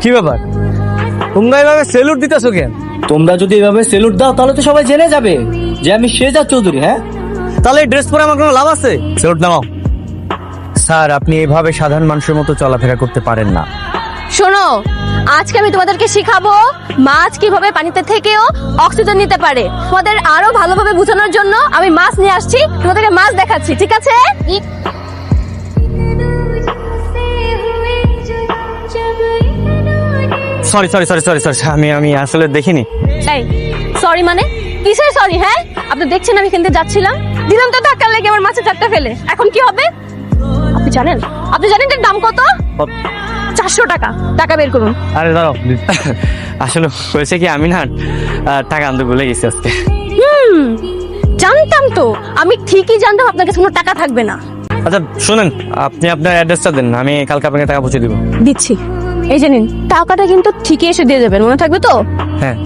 কি ব্যাপার, তোমরা এভাবে সেলুট দিতেছো কেন? তোমরা যদি এভাবে সেলুট দাও তাহলে তো সবাই জেনে যাবে যে আমি শেজাদ চৌধুরী। হ্যাঁ, তাহলে এই ড্রেস পরে আমার কোনো লাভ আছে? সেলুট নামাও। স্যার, আপনি এভাবে সাধারণ মানুষের মতো চলাফেরা করতে পারেন না। শোনো, আজকে আমি তোমাদেরকে শিখাবো মাছ কিভাবে পানিতে থেকেও অক্সিজেন নিতে পারে। তোমাদের আরো ভালোভাবে বোঝানোর জন্য আমি মাছ নিয়ে আসছি, তোমাদেরকে মাছ দেখাচ্ছি, ঠিক আছে? Sorry sorry sorry sorry sorry, আমি আসলে দেখিনি। এই সরি মানে কিসের সরি? হ্যাঁ, আপনি দেখছেন আমি কিনতে যাচ্ছিলাম, দিলাম তো ধাক্কা লেগে আমার মাছের চারটা ফেলে। এখন কি হবে আপনি জানেন এর দাম কত? 400 টাকা। টাকা বের করুন। আরে দাঁড়াও, আসলে হয়েছে কি, আমি না টাকা আনতে ভুলে গেছি আজকে। জানতাম তো, আমি ঠিকই জানতাম আপনার কাছে কোনো টাকা থাকবে না। আচ্ছা শোনেন, আপনি আপনার অ্যাড্রেসটা দেন, আমি কালকে আপনাকে টাকা পৌঁছে দিব। দিচ্ছি, এই যে নিন টাকাটা, কিন্তু ঠিকই এসে দিয়ে যাবেন, মনে থাকবে তো? হ্যাঁ।